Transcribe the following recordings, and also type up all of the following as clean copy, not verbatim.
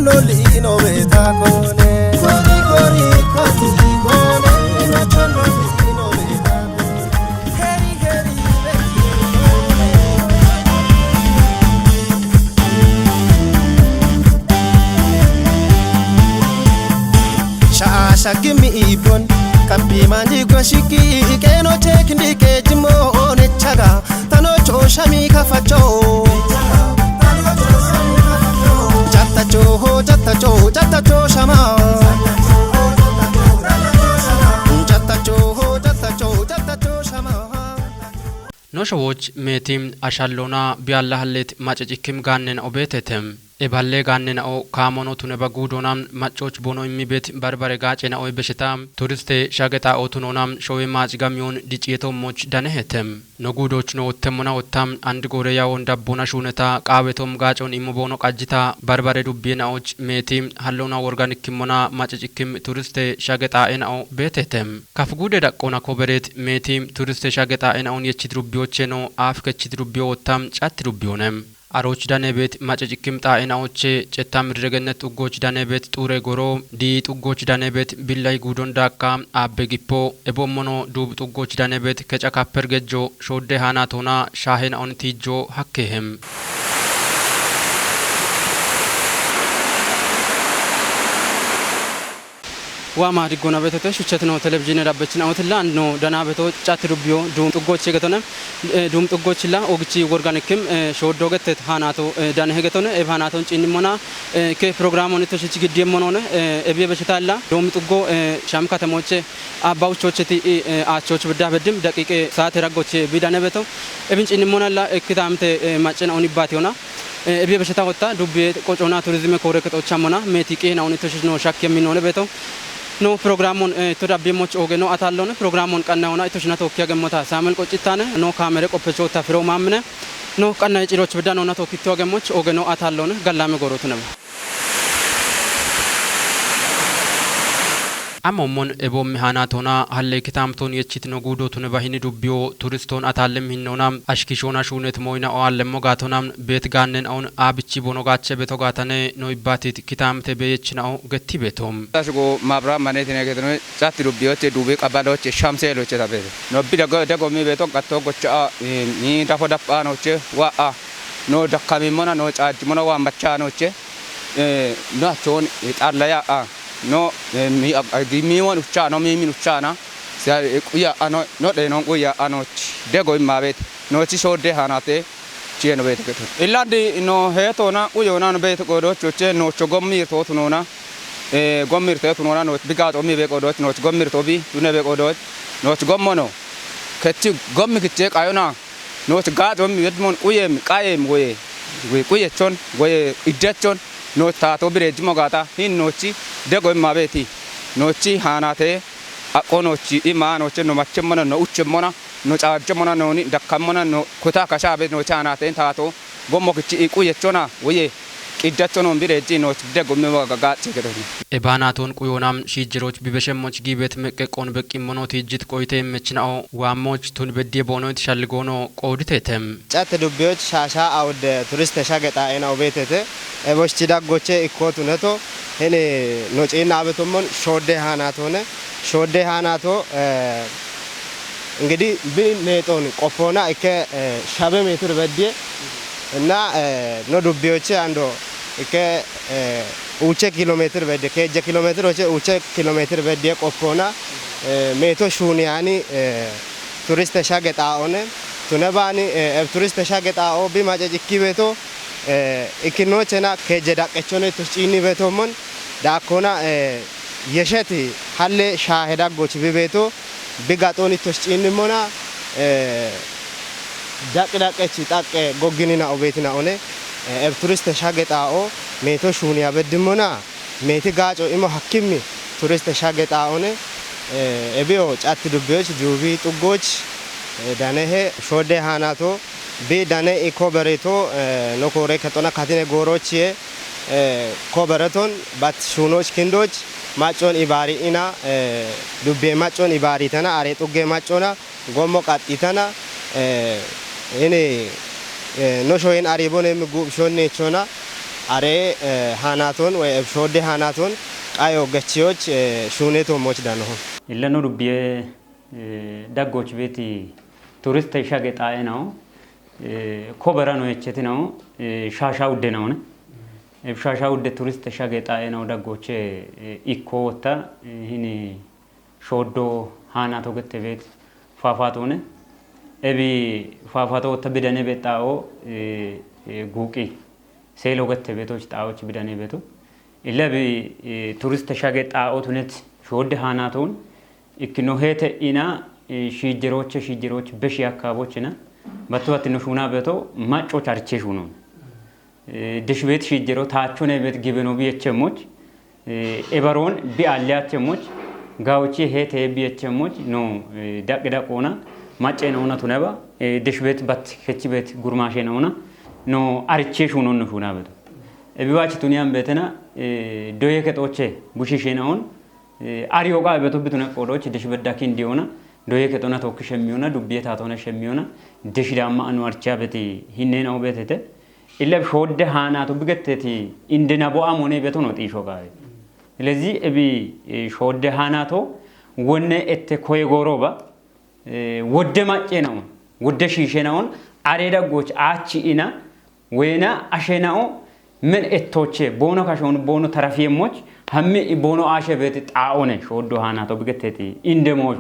chonno lino beta kone kori kori kati kone no chonno lino beta kone heri heri beti kone Shasha gimi ibon Kapi mandi kwa shiki Keno cheki ndike jimo one chaga Tano chosha mi kafacho Jata cho shama Jata cho shama Noshawoch metim ashallona biallahallet machachikim gannen obetetem eballe gannen o kamono tuneba gudonam machoch bono imibet barbare gachena o beshetam turiste shageta otunonam showe machgamyon dicieto moch danehetem no gudoch no temona otam and gore yawon dabbona shuneta qawetom gachon immobono qajjita barbare dubbena och metim hallona organic kimona machachikim turiste shageta en o betetem kafgude daqqona koberet metim turiste shageta en on yechidrubiocheno afkechidrubio otam chatrubionem አሮች ዳኔቤት ማጨጭክም ጣኤናዎቼ ጨታም ረገነት ኡጎች ዳኔቤት ጡሬ ጎሮ ዲ ጡጎች ዳኔቤት ቢላይ ጉዶን ዳካ አበጊፖ ኤቦሞኖ ዱብ ጡጎች ዳኔቤት ከጫካፐር ገጆ ሾዴ ሃናቶና ሻሄን ኦንቲጆ ሐከሄም ዋማ ዲጎና በተተ ሹቸትኖ ቴሌቪዥን ዳበችን አውትላ አንኖ ዳና በቶ ጫት ዱብዮ ዱም ጥጎች ገተነ ዱም ጥጎችላ ኦግቺ ኦርጋኒክም ሾዶገት ሃናቶ ዳነ ሄገተነ ኤባናቶን ጭንሞና ከፕሮግራሙን ተሽች ግዲየሞኖነ ኤቤ በሽታላ ዱም ጥጎ ሻም ከተሞች አባውቾችቲ አቾች ብዳበድም ደቂቄ ሰዓት ረጎች ቢዳነ በቶ ኤብን ጭንሞናላ እክታምተ ማጨና ኦኒባቲዮና ኤቤ በሽታ ወጣ ዱቤ ቆጮና ቱሪዝም ኮረከቶቻሞና ሜቲቄ ናውን ተሽኖ ሻክ የሚኖነ በቶ no programon todabimoch ogeno atallone programon qannawna itoshna tokkiya gemota samel qoccitane no kamere qoppechota firo mamne no qanna ciroch bidano na tokkityo gemoch ogeno atallone gallame gorotune amomon ebo mihanatona halle kitamton yechitno gudotune bahini dubbiyo turiston atallem hinnonam ashkishona shunet moyna o allemo gatonam bet gannen on abichi bonogache betogatane no ibatit kitamte beyechna o getti betom tasgo mabra manetine gedno chatti dubbiyoche dube qabaloche shamseloche tabe no bidago dago mi beto gatto gocha ni dafo dapanoche wa a no dakami mona no chaji mona wa machanoche no chon itarlaya a no mi won ucha no mi min ucha na sa kuya ano no de no kuya ano dego imabet no chi so de hanate cheno bet keto illandi no heto na uyo na no bet godo choche no chogommi to tunona gommir te tunona no bigato mi be godo no gommir to bi tune be godo no gommono ketti gommi kiche kayona no gato mi wedmon uyem kayem goye kuye chon goye idechon no tato birej mogata hin nochi dego imabeti nochi hanate akonochi imanoche no machemona no uchemona no chaajemona no ni dakamona no kota kashabe no chanate tato gomokichi ikuyechona woye qidachono birej no dego megagachi gedoni ebanaton kuyonam shijiroch bibeshemoch gibet meqqon beqimmonoti jit qoyte mechnao wamoch tun bedde bono tishalgono qoditetem ጫት ዱብዮች ሻሻ አውደ ቱሪስት ተሻገጣ አይናው ቤተተ ኤቦች ዳጎቼ ኢኮቱ ነቶ እኔ ኖጪና አበቶሞን ሾዴ ሃናቶነ ሾዴ ሃናቶ እንግዲህ ቢኔጦን ቆፎና እከ ሻበ ሜትር በዲየ እና ኖ ዱብዮች አንዶ እከ ኡቸ ኪሎሜትር በደ ከጀ ኪሎሜትር ኡቸ ኪሎሜትር በዲየ ቆፎና ሜቶ ሹኒያኒ ቱሪስት ተሻገጣኦነ tunabani turist tashageta o bi majaji beto ikinochena kejeda qechone tuchini beto mon dakona yeshati halle shaheda goch bi beto bigatoni tuchini mona dakda qechi takke goginina obetina one turist tashageta o meto shunia bedimona meti gacho imo hakimi turist tashageta one ebio chat dubyoch jubi tugoch danehe shode hanato be dane ikobereto no kore katona katine gorochie kobereton bat shunoch kindoch machon ibari ina dubbe machon ibari tana are tugge machona gomo qatitana ene no shoyin aribone mugub shonne chona አሬ ሃናቶን ወይ ሾዴ ሃናቶን ቃዮ ገቺዎች ሹኔቶ ሞች ዳነሆ ኢለኑ ዱብዬ ዳጎች ቤቲ ቱሪስት ሻገጣ ነው ኮበራ ነው የቸቲ ነው ሻሻ ውደ ነው ሻሻ ውደ ቱሪስት ሻገጣ ነው ዳጎች ኢኮ ወታ ይሄን ሾዶ ሃናቶ ገተ ቤት ፋፋቶነ እቢ ፋፋቶ ወታ ቢደኔ ቤጣኦ ጉቂ ሴሎ ገተ ቤቶች ጣዎች ቢደኔ ቤቱ ኢለቢ ቱሪስት ሻገጣኦ ቱነት ሾደ ሃናቶን ኢክኖ ሄተ ኢና ሽጅሮች በሺ አካባቢዎችና በተወት ንሹና ቤቶ ማጮች አርቼሽ ሆኖ ድሽ ቤት ሽጅሮ ታቾነ ቤት ግብኖ ቢየቸሞች ኤበሮን ቢአሊያቸሞች ጋውጪ ሄተ ቢየቸሞች ነው ዳቅዳቆና ማጨ ነውና ቱነባ ድሽ ቤት ባት ከቺ ቤት ጉርማሼ ነውና ነው አርቼሽ ሆኖ ንሹና ቤቶ እቢዋች ቱኒያም ቤተና ዶየ ከጦቼ ቡሽሼ ነውን አሪዮጋ ቤቶ ቢቱነ ቆዶች ድሽ በዳኪ እንዲሆና ዶየ ከጦና ተወክሽ የሚሆና ዱብዬ ታቶነሽ የሚሆና ድሽ ዳማ አንዋርቻ ቤቲ ሂኔናው ቤተተ ኢለብ ሾደ ሃናቱ ብገተቲ እንደና ቦአም ሆነ ቤቶ ነው ጢሾ ጋር ስለዚህ እቢ ሾደ ሃናቶ ወነ እተ ኮይ ጎሮባ ወደ ማጨ ነው ወደ ሺሼ ነው አሬዳጎች አቺ ኢና ወይና አሸናው ምን እቶቼ ቦኖ ካሾን ቦኖ ተራፊየሞች ሀሚ ቦኖ አሸ ቤት ጣኦነ ሾዶ ሃናቶ ብገተቲ እንደሞጁ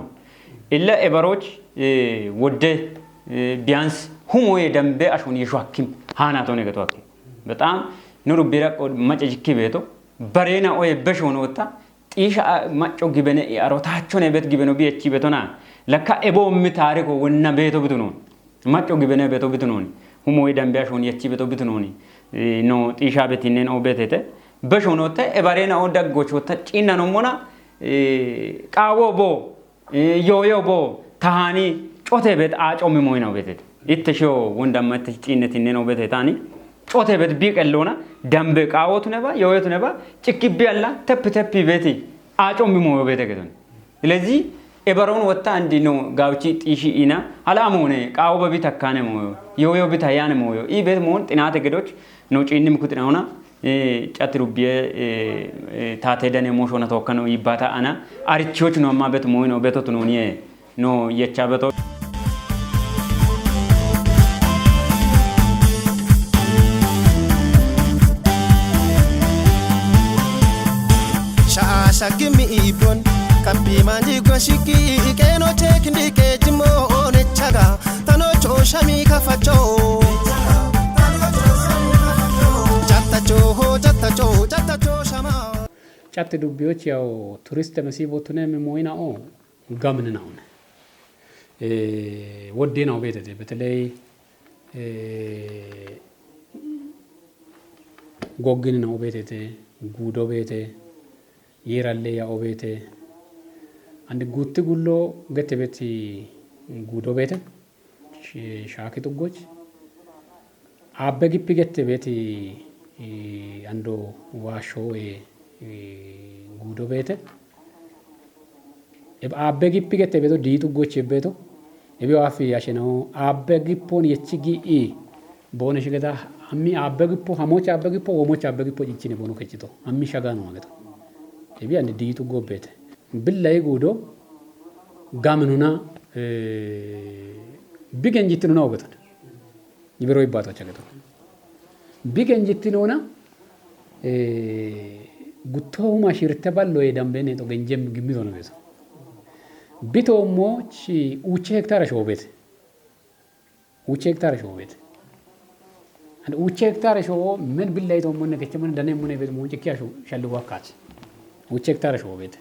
ኢለ ኤበሮች ወደ ቢያንስ ሁሞ የደምበ አሹን የሽዋኪም ሃናቶ ነገቷክ በጣም ኑሩ ቢራቆ ማጨጅኪ ቤቶ በሬና ኦይ በሾን ወጣ ጢሻ ማጮ ግበነ አሮታቾነ ቤት ግበነ ቢያቺ ቤቶና ለካ ኤቦ ምታሪኮ ወና ቤቶ ብትኖ ማጮ ግበነ ቤቶ ብትኖ ሁሞ የደምበ አሹን የቺ ቤቶ ብትኖ ኖ ጢሻ ቤትኔ ነው ቤተተ በሾን ወጣ ኤባሬና ወዳጎች ወጣ ጪና ነው ሞና ቃወቦ ዮዮቦ ታሃኒ ጮቴ ቤት አጮም ሞይ ነው ቤት ኢትሾ ወንዳማት ጪነት ነው ቤት ታኒ ጮቴ ቤት ቢቀለውና ደምበ ቃወቱ ነባ ዮዮቱ ነባ ጭክቢ ያላ ተፕ ቤት አጮም ሞይ ቤት ገተን ስለዚህ ኤበሮን ወጣ እንዲ ነው ጋውጪ ጢሺ ኢና አላሞነ ቃው በቢት አካነ ሞይ ዮዮ ቤት ያነ ሞይ ኢ ቤት ሞን ጥናተ ገዶች ነው ጪንም ኩጥናውና ጫትሩብየ ታቴደኔ ሞሾና ተወከነው ይባታ አና አርቺዎች ነው ማበት ሞይ ነው ቤቶት ነው ነው የቻበቶ ሻሻግሚ ኢቦን ካምቢ ማንዲ ጎሽቂ ኢቄኖ ቼክንዲ ኬጅሞ ኦነቻጋ ታኖቾ ሻሚ ካፋቾ ጫት ዱቢዎች ያው ቱሪስት መስይቦቱነ ሞይናኦ ጋምን ነው ወዴ ነው ቤተ በተለይ ጎግን ነው ቤተ ጉዶ ቤተ ይራለ ያው ቤተ አንድ ጉት ጉሎ ገተ ቤት ጉዶ ቤተ ሻኪ ጥጎች አበጊ ፒገት ቤት አንዶ ዋሾ ጉዶ ቤተ አበጊ ፒገት ቤቶ ዲቱ ጎች ቤቶ እቢው አፍ ያሸነው አበጊፖን የቺጊ ቦነሽ ገዳ አሚ አበጊፖ ሀሞች አበጊፖ ወሞች አበጊፖ ይቺነ ቦኖ ከጭቶ አሚ ሻጋ ነው ማለት እቢ አንድ ዲቱ ጎ ቤተ ብላይ ጉዶ ጋምኑና ቢገንጂት ነው ወገተ ይብሮ ይባታች አገተ ቢገንጂት ነውና ጉቶው ማሽርተ ባሎ የደምበኔ ቶ ገንጀም ግሚቶ ነው ቤት ቢቶሞች ኡቼ ሄክታር ሾቤት ኡቼ ሄክታር ሾቤት አንድ ኡቼ ሄክታር ሾ ምን ብላይ ቶ ምን ከቸ ምን ደኔ ምን ቤት ሞንጭ ኪያሾ ሸልዋ ካች ኡቼ ሄክታር ሾቤት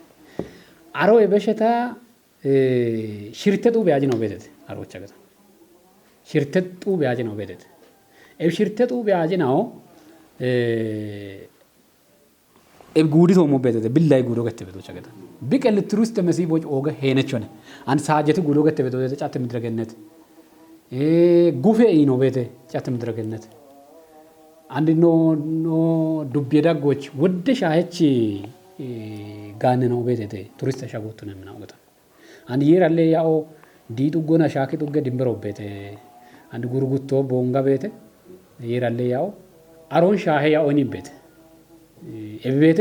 አሮ የበሸታ ሽርተቱ ቢያጅ ነው ቤት አሮች አገተ ሽርተቱ ቢያጅ ነው ቤት ሽርተቱ ቢያጅ ነው ጉዲቶ ሞ ቤት ብላይ ጉዶ ገተ ቤቶች አገተ ቢቀል ቱሪስት መስይቦች ኦገ ሄነቾነ አንድ ሳጀት ጉዶ ገተ ቤቶች ጫት ምድረገነት ጉፌ ነው ቤት ጫት ምድረገነት አንድ ኖ ዱብ የዳጎች ወደ ሻህች ጋን ነው ቤት ቱሪስት ተሻጎቱ ነው ምናውቀታ አንድ ይራለ ያው ዲቱ ጎና ሻኪ ጡገ ድንበሮ ቤት አንድ ጉርጉቶ ቦንጋ ቤት ይራለ ያው አሮን ሻሄ ያኦኒ ቤት ኤቤቴ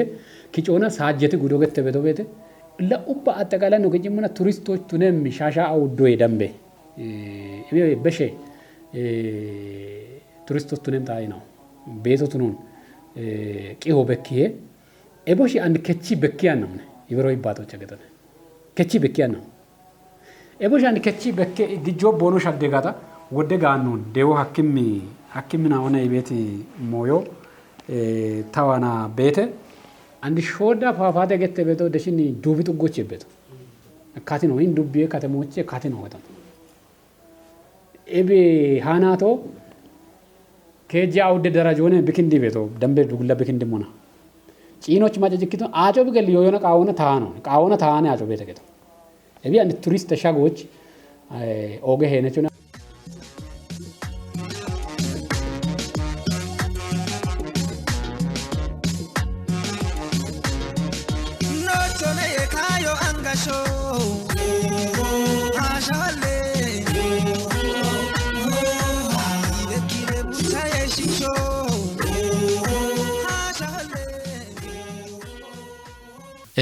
ኪጮና ሳጀት ጉዶ ገተ ቤቶ ቤት ለኡባ አጠቃላይ ነው ገጅምና ቱሪስቶች ቱነም ሻሻ አውዶ ይደምበ በሸ ቱሪስቶች ቱነም ታይ ነው ቤቶ ቱኑን ቂሆ በኪዬ ኤቦሺ አንድ ከቺ በኪያ ነው ይብሮ ይባቶ ቸገተ ከቺ በኪያ ነው ኤቦሺ አንድ ከቺ በከ ግጆ ቦኖ ሻደጋታ ወደ ጋኑን ዴው ሐኪምና ሆነ ይቤት ሞዮ ታዋና ቤተ አንድ ሾዳ ፋፋተ ገተ ቤቶ ደሽኒ ዱብ ጥጎች ቤቶ ካቲ ነው ይን ዱብ ከተሞች ካቲ ነው ወጣ ኤቤ ሃናቶ ከጂ አውደ ደረጃ ሆነ ብክንዲ ቤቶ ደምበ ዱግላ ብክንዲ ሞና ጪኖች ማጀጅክቶ አጮ ብገል የሆነ ቃወነ ታና አጮ ቤተ ገቶ ኤቢ አንድ ቱሪስት ተሻጎች ኦገ ሄነቹ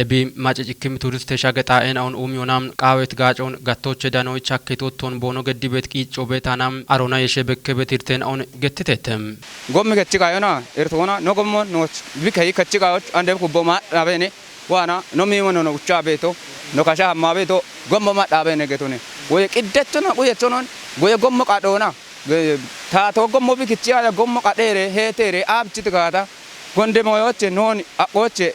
ኤቢ ማጨጭክም ቱሪስት ተሻገጣኤን አሁን ኡሚዮናም ቃዌት ጋጮን ጋቶች ዳኖች አከቶቶን ቦኖ ገዲ ቤት ቂጮ ቤታናም አሮና የሸበከ ቤት ይርተን አሁን ገትተተም ጎም ገጭቃዮና ኤርቶና ኖጎሞ ኖች ቢከይ ከጭቃዎች አንደ ኩቦማ ዳበኔ ዋና ኖሚሞኖ ነው ኡቻ ቤቶ ኖካሻ ማ ቤቶ ጎሞማ ዳበኔ ገቶኔ ወይ ቅደቱና ቆየቶኖን ወይ ጎሞ ቃዶና ታቶ ጎሞ ቢክቺያ ጎሞ ቃዴሬ ሄቴሬ አብጭት ጋታ gonde moyoche non akoche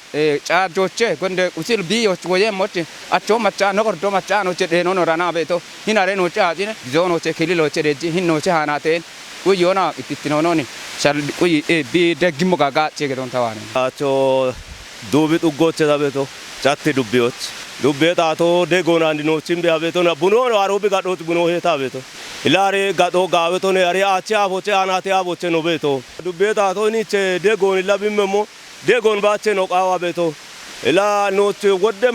charjoche gonde usil biyoch woyemoche acho macha no gordo macha no che de no rana beto hinare no cha jine zono che kililo che de hinno che hanate uyona ititino noni sal uyi bi degimo gaga che gedon tawane acho dubit ugoche da beto chatti dubbioch dubbeta to de gona andino chimbe abeto na buno arobi gadot buno heta beto ilare gado gaweto ne ari acha avoche anate avoche no beto dubbeta to ni che de gon labimmo de gon bache no qawa beto ila no che wodde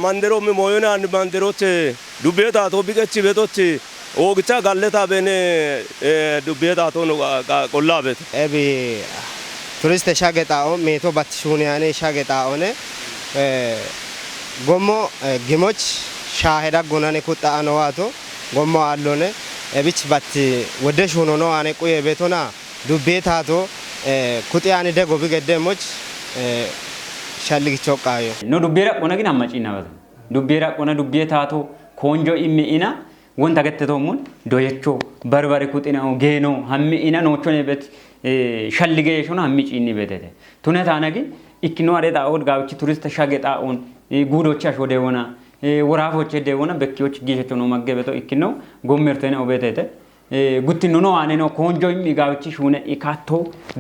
mandero mi moyona and mandero che dubbeta to bigechi beto che ogcha galleta bene dubbeta to no qolla beto ebi turist shagetaao meto batshuniane shagetaao ne ጎሞ ግሞች ሻሄዳ ጎናኔ ኩጣ አነዋቶ ጎሞ አሎነ እብች ባት ወደሽ ሆኖ ነው አኔ ቆየ ቤቶና ዱቤታቶ ኩጤያኔ ደጎ ቢገደሞች ሻልግ ቾቃዮ no dubbera qona gina macina bata dubbera qona dubbetato konjo immiina wonta gatteto mun doyecho barbare kutina geeno hammi ina nochone bet shallige shona hammi cinni betete tuneta nagi ikkino areda od gawchi turist shageta on ጉዶቻሽ ወደ ሆና ወራፎች ወደ ሆና በኪዎች ጊዜቸው ነው ማገበቶ ikkino ጎመርተና ኦቤቴተ ጉቲኖ ነው አኔ ነው ኮንጆ የሚጋውቺሽ ሆነ ኢካቶ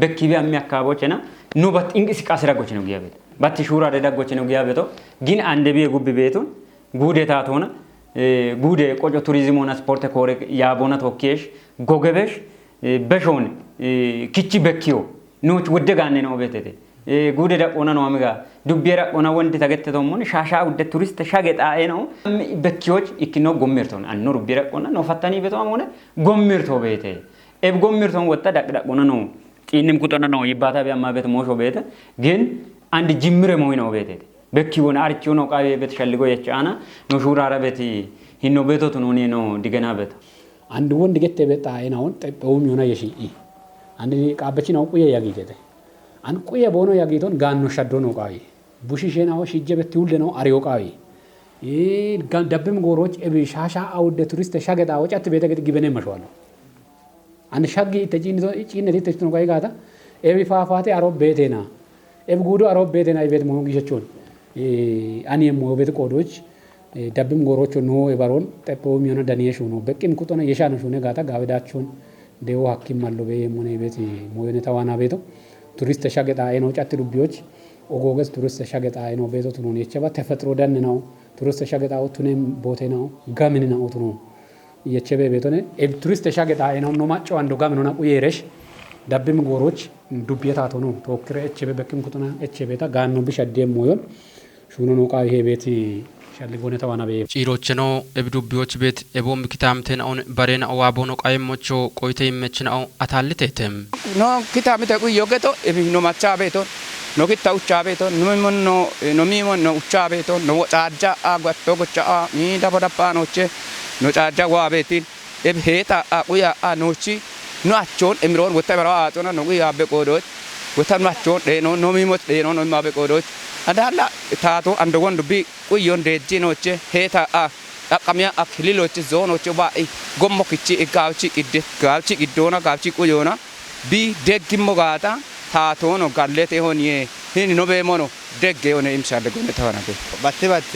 በኪቢያ የሚያካቦችና ኑ በት እንቅስቃሴ ዳጎች ነው ጊያቤት ባት ሹራ ዳጎች ነው ጊያቤቶ ግን አንደቢ ጉብ ቤቱን ጉዴታት ሆነ ጉዴ ቆጆ ቱሪዝም ሆነ ስፖርት ኮሬ ያቦና ተወኬሽ ጎገበሽ በሾን ኪቺ በኪዮ ኖች ወደጋኔ ነው ኦቤቴተ ጉዴ ዳቆና ነው አሚጋ ዱቤራ ቆና ወንድ ተገተተው ሞን ሻሻ ወደ ቱሪስት ሻገጣኤ ነው በኪዎች ikkino ጎመርቶን አንኖ ዱቤራ ቆና ነው ፈታኒ በጣም ሆነ ጎመርቶ ቤቴ ኤብ ጎመርቶን ወጣ ዳቅዳ ቆና ነው ጢንም ቁጠና ነው ይባታ ቢያማ ቤት ሞሾ ቤት ግን አንድ ጅምረ ሞይ ነው ቤቴ በኪውን አርቺው ነው ቃቤ ቤት ሸልጎ የጫና ነው ሹራራ ቤት ሂኖ ቤቶት ነው ነው ዲገና ቤት አንድ ወንድ ገተ ቤት አይናውን ጠበውም ሆነ የሺ አንድ ቃበቺ ነው ቆየ ያጊገተ an quye bono yagiton ganno shaddo no qawi bushishena ho shijjebet ulde no ariyo qawi dabbem goroch ebi shasha awde turist shageda wachat beta ged gibene mashwalo an shaggi tejinito ichineti tejino qawi gata ebi faafate aro betena ebi gudo aro betena ibet mo gishechon ani mo bet qodoch dabbem goroch no ebaron tepo miona daniesh no bekim kutona yeshana shune gata gawedachon dewo hakim mallo be mo ne bet mo yone tawana beto ቱሪስት ሻገጣ አይኖ ጫት ዱቢዎች ኦጎገስ ቱሪስት ሻገጣ አይኖ ቤቶት ነው የቸባ ተፈጥሮ ደን ነው ቱሪስት ሻገጣው ቱኔም ቦቴ ነው ጋምን ነው ቱኑ የቸበ ቤቶነ ኤብ ቱሪስት ሻገጣ አይኖ ነው ማጫው አንዶ ጋምን ነው ቁየረሽ ዳብም ጎሮች ዱቢያታቶ ነው ተወክረ እቸበ በክም ኩቱና እቸበታ ጋኖ ቢሸደም ሞዮን ሹኖ ነው ቃ ይሄ ቤት ሻሊ ጎነ ተዋና በየ ጪሮችኖ እብዱቢዎች ቤት ኤቦም ኪታምቴናውን በሬና ዋቦኖ ቃይሞቾ ቆይተ ይመችናው አታልቴተም ኖ ኪታምቴ ቁዮገቶ ኤቢ ኖ ማቻ ቤቶ ኖ ኪታ ኡቻ ቤቶ ኖ ሚሞን ኖ ኡቻ ቤቶ ኖ ጫጃ አጓቶ ጎቻ ኒ ዳቦዳፓኖቼ ኖ ጫጃ ዋ ቤቲን ኤብ ሄታ አቁያ አኖቺ ኖ አቾን ኤምሮን ወታ በራ አጦና ኖ ያ በቆዶች ወታ ኖ አቾን ዴኖ ኖ ሚሞት ዴኖ ኖ ማ በቆዶች አዳላ ታቶ አንደጎን ዱቢ ቁዮን ዴጂኖቼ ሄታ አቀሚያ አክሊሎች ዞኖች ባይ ጎሞክቺ ጋውቺ ቅድ ጋውቺ ቅዶና ጋውቺ ቁዮና ቢ ደግሞ ጋታ ታቶ ነው ጋሌቴ ሆኒዬ ሂን ኖ በሞኖ ደግ የሆነ ኢምሻለ ጎነ ተወናበ ባቴ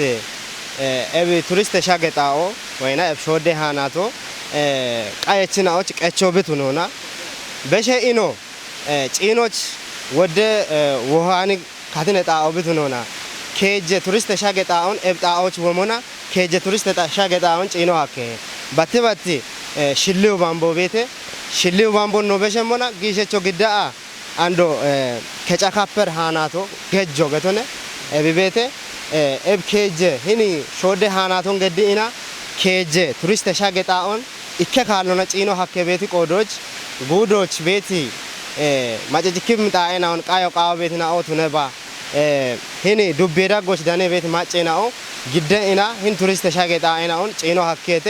ኤቢ ቱሪስት ሻገጣኦ ወይና ኤፍሾዴ ሃናቶ ቃየችናዎች ቀቾብት ሆኖና በሸኢኖ ጪኖች ወደ ውሃኒ ካትነ ጣኦብት ሆኖና ኬጀ ቱሪስት ሻገጣውን ኤብጣዎች ወሞና ኬጀ ቱሪስት ሻገጣውን ጪኖ አከ ባቴ ሽልው ባምቦ ቤቴ ሽልው ባምቦ ነው በሸሞና ጊሸቾ ግዳአ አንዶ ከጫካፐር ሃናቶ ገጆ ገቶነ ኤቢ ቤቴ ኤብ ኬጀ ሂኒ ሾዴ ሃናቶን ገዲኢና ኬጀ ቱሪስት ሻገጣውን ኢከ ካልኖና ጪኖ ሀከ ቤቲ ቆዶች ጉዶች ቤቲ ማጨጭክም ጣኤናውን ቃዮ ቃው ቤትና ኦቱ ነባ ሂኒ ዱቤዳ ጎች ዳኔ ቤት ማጨናኦ ግደኢና ሂን ቱሪስት ሻገጣኤናውን ጪኖ ሀከቴ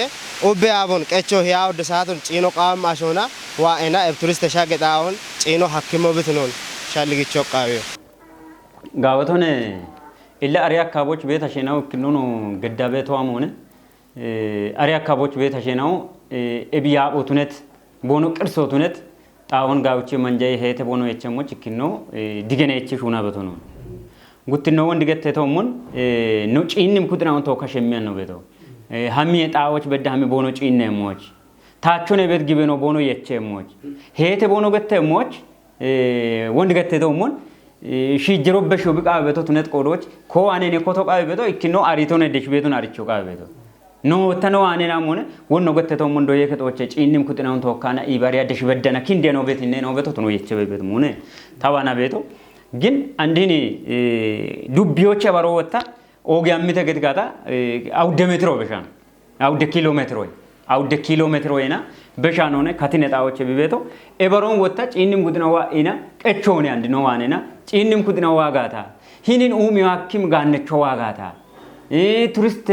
ኡቤ አቦን ቀቾ ያው ደሳቱን ጪኖ ቃም አሾና ዋኤና ኤብ ቱሪስት ሻገጣውን ጪኖ ሀክሞ ብትኖን ሻልግቾ ቃዊዮ ጋወቶነ ኢላ አሪያ አካቦች ቤት አሸናው ክኑኑ ገዳ ቤቷም ሆነ አሪያ አካቦች ቤት አሸናው ኤቢያ ኦቱነት ቦኖ ቅርሶቱነት ጣውን ጋውቼ መንጃይ ሄተ ቦኖ የቸሞች ክኖ ዲገነች ሹና በቶኖ ጉትኖ ወንድ ገተተውሙን ነው ጪንም ኩጥናውን ተወካሸሚያን ነው ቤቶ ሀሚ ጣዎች በዳሚ ቦኖ ጪነ ሞች ታቾነ ቤት ግቤ ነው ቦኖ የቸሞች ሄተ ቦኖ ገተሞች ወንድ ገተተውሙን ሺጅሮ በሽው ቢቃ ቤቶ ትነት ቆዶች ኮአኔ ኮቶ ቃ ቤቶ እክኖ አሪቶነ ደሽ ቤቱን አሪቾ ቃ ቤቶ ኖ ተነው አኔና ሞነ ወኖ ገተተው ሞንዶ የከቶች ጪንም ኩጥናውን ተወካና ኢባሪያ ደሽ በደና ኪንዴ ነው ቤት ነው ቤቶ ተኖ የቸበ ቤት ሞነ ታዋና ቤቶ ግን አንዲኒ ዱቢዎች ባሮ ወጣ ኦጊያም ተገድጋታ አውደ ሜትሮ በሻን አውደ ኪሎ ሜትሮ ወይና በሻን ሆነ ካቲነጣዎች ቢቤቶ ኤበሮን ወጣ ጪንም ኩጥናዋ ኢና ቀቾኔ አንድ ነው አኔና ጪንም ኩጥናዋ ጋታ ሂኒን ኡሚው ሐኪም ጋነቾ ዋጋታ ቱሪስት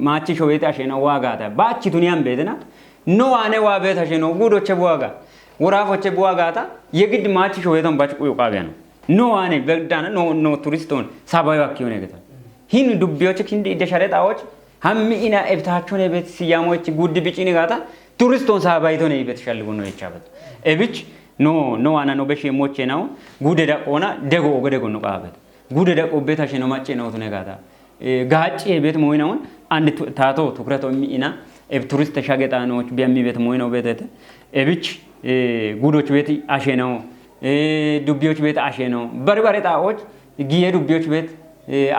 ማቺ ሾቤታ ሸና ዋጋታ ባቺ ዱንያም ቤተና ኖ አኔ ዋ ቤታ ሸኖ ጉዶቸ በዋጋ ወራፎቸ በዋጋታ የግድ ማቺ ሾቤታን ባጭ ቁዩ ቃቢያ ነው ኖ አኔ በግዳና ኖ ቱሪስቶን ሳባዩ አኪዮ ነገታ ሂን ዱቢዎች ኪንዲ ደሻረጣዎች ሀሚ ኢና ኤብታቾን ቤት ሲያሞች ጉድ ቢጪኒ ጋታ ቱሪስቶን ሳባይቶ ነው ቤት ሻልጉ ነው የቻበት ኤብች ኖ አና ኖ በሽ ሞቼ ነው ጉደዳ ቆና ደጎ ገደጎ ነው ቃበት ጉደዳ ቆቤታ ሸኖ ማጬ ነው ተነጋታ ጋጪ ቤት ሞይናውን አንድ ታቶ ትኩረቶ ሚኢና ኤብ ቱሪስት ተሻገጣኖች ቢያሚ ቤት ሞይናው ቤተተ ኤብች ጉዶች ቤት አሸ ነው ዱቢዎች ቤት አሸ ነው በርበሬ ጣዎች ጊየ ዱቢዎች ቤት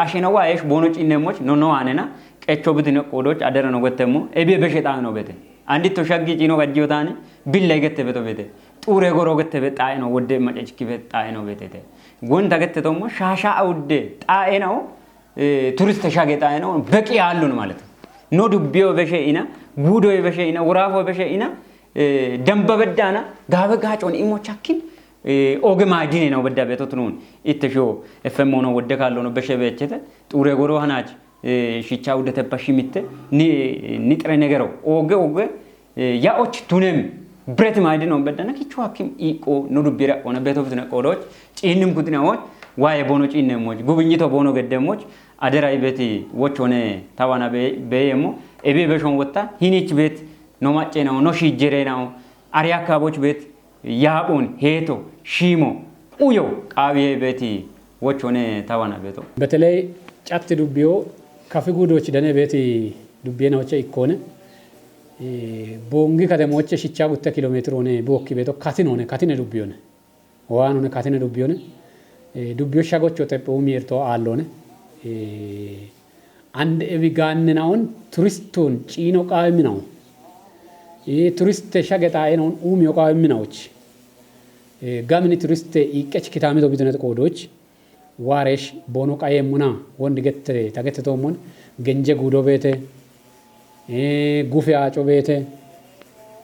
አሸ ነው ዋይሽ ቦኖ ጪነሞች ኖ አነና ቀቾ ብትነ ቆዶች አደረ ነው ገተሞ ኤቤ በሸጣ ነው ቤት አንዲት ተሻጊ ጪኖ ጋጂዮታኒ ቢላይ ገተ ቤቶ ቤት ጡሬ ጎሮ ገተ ቤት ጣይ ነው ወደ ማጨጭኪ ቤት ጣይ ነው ቤተተ ጎን ተገተተሞ ሻሻ አውደ ጣይ ነው ቱሪስት ተሻገጣይ ነው በቂ ያሉን ማለት ነው ኖ ዱቢዮ በሸኢና ጉዶ በሸኢና ወራፎ በሸኢና ደንበበዳና ጋበጋጮን ኢሞቻኪን ኦገ ማዲኔ ነው በዳ ቤቶቱን ኢተሾ ኤፍኤምኦኖ ወደ ካለው ነው በሸበቸተ ጡሬ ጎሮ ሀናች ሽቻው ደተባሽሚተ ንጥረ ነገረው ኦገ ያኦች ቱነም ብረት ማዲን ነው በዳና ኪቹ ሐኪም ኢቆ ነው ዱቢራ ሆነ ቤቶፍት ነቆዶች ጪንም ጉድናዎች ዋይ ቦኖ ጪነሞች ጉብኝቶ ቦኖ ገደሞች አደራይ ቤት ወች ሆነ ታዋና በየሞ ኤቤ በሾን ወጣ ሂኒች ቤት ነው ማጬ ነው ነው ሺጀሬ ነው አሪያ አካቦች ቤት ያቦን ሄቶ ሺሞ ኡዮ ቃቢዬ ቤት ወች ሆነ ታዋና ቤቶ በተለይ ጫት ዱቢዮ ካፌ ጉዶች ደኔ ቤት ዱቢናዎች ኢኮነ ቦንጊ ከተሞች ሽቻ ጉተ ኪሎ ሜትር ሆነ ቦክ ቤቶ ካቲን ሆነ ካቲነ ዱቢዮነ ዋን ሆነ ካቲነ ዱቢዮነ ዱቢዮ ሻጎች ወጠው ሚርቶ አሎነ አንድ ኤቢጋንናውን ቱሪስቱን ጪኖ ቃሚ ነው ቱሪስት ሻገጣይ ነው ኡሚዮ ቃሚ ነውች ጋምኒ ቱሪስት ይቀች ኪታሚቶ ቢዝነስ ቆዶች waareesh boonoo qayeemmunaa wondi gette tagette toommoon genje guudoo beete gufe aacoo beete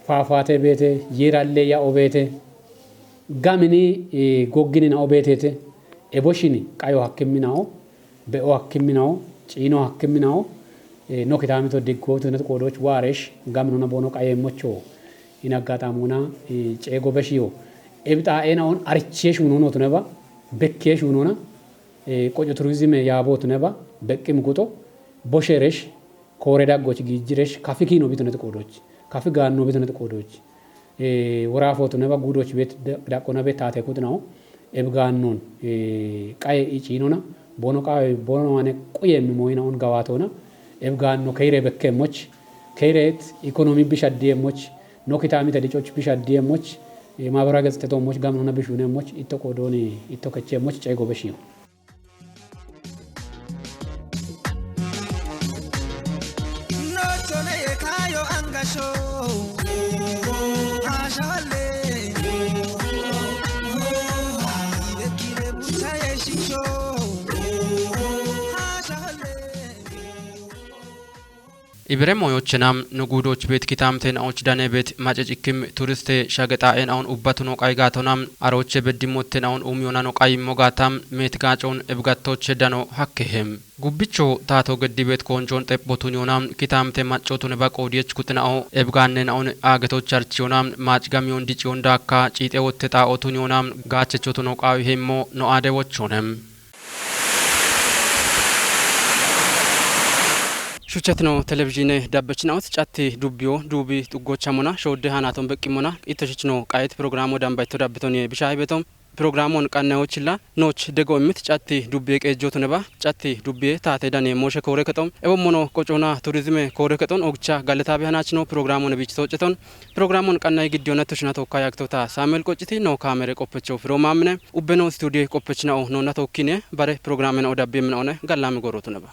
faafaatee beete yeeraallee yaa'oo beete gamini goggini na'oo beeteete eboshini qayoo hakkimminaa'oo be'oo hakkimminaa'oo ciinoo hakkimminaa'oo no kitaamito diggootu net qoodooch waareesh gamnuna boonoo qayeemmochoo inaggaaxaamuna ceego beshiyo ebixaa'eenaa'oon arichee shuunoonootu neba bekkee shuunoona qoco turizime yaabootu neba beqqim guxo bosheresh koore daggoch giijjiresh kafi kiinoo bitu net qoodooch kafi gaannoo bitu net qoodooch ወራፎቱ ነባ ጉዶች ቤት ዳቆና ቤት ታቴኩት ነው ኤብጋኖን ቃይ ኢጪኖና ቦኖ ቃይ ቦኖ ማነ ቆየ የሚሞይናውን ጋዋቶና ኤብጋኖ ከይሬ በከሞች ከይሬት ኢኮኖሚ ቢሻዲየሞች ኖኪታሚ ተዲጮች ቢሻዲየሞች የማብራ ገጽተቶሞች ጋምኖና ቢሹነሞች ኢተቆዶኒ ኢተከቸሞች ጨይጎበሽዩ ኖቶኔ ካዮ አንጋሾ ኢብሬ ሞዮችናም ንጉዶች ቤት ኪታምቴን አውች ዳኔ ቤት ማጨጭክም ቱሪስት ሸገጣኤን አውን ኡባቱ ነው ቃይጋቶናም አሮቼ በዲሞቴን አውን ኡሚዮና ነው ቃይ ሞጋታም ሜትጋጮን እብጋቶች ዳኖ ሀከሄም ጉብቾ ታቶ ገዲ ቤት ኮንጆን ጠቦቱን ዮናም ኪታምቴ ማጮቱን ባቆዲየች ኩትናው እብጋነን አውን አገቶች አርቺዮናም ማጭጋሚዮን ዲጪዮን ዳካ ጪጤ ወተጣ ኦቱን ዮናም ጋቸቾቱ ነው ቃይ ሄሞ ነው አደዎች ሆነም ሹቸት ነው ቴሌቪዥን ዳበችናውት ጫቲ ዱቢዮ ዱቢ ጥጎቻሞና ሾደ ሃናቶን በቂሞና ኢተሽች ነው ቃይት ፕሮግራሙ ዳምባይቶ ዳብቶን ቢሻይ ቤቶም ፕሮግራሙን ቀናዎችላ ኖች ደጎ ምት ጫቲ ዱቢ ቀጆቱ ነባ ጫቲ ዱቢ ታቴ ዳኔ ሞሸ ኮሬ ከቶም ኤቦሞኖ ቆጮና ቱሪዝም ኮሬ ከቶን ኦግቻ ጋለታ ቢያናች ነው ፕሮግራሙን ቢጭ ተወጭቶን ፕሮግራሙን ቀናይ ግዲዮነ ተሽና ተወካይ አክቶታ ሳሙኤል ቆጭቲ ነው ካሜራ ቆፈቸው ፍሮማምነ ኡበኖ ስቱዲዮ ቆፈችናው ነውና ተወኪኔ ባሬ ፕሮግራሙን ኦዳቤ ምን ሆነ ጋላም ጎሮቱ ነባ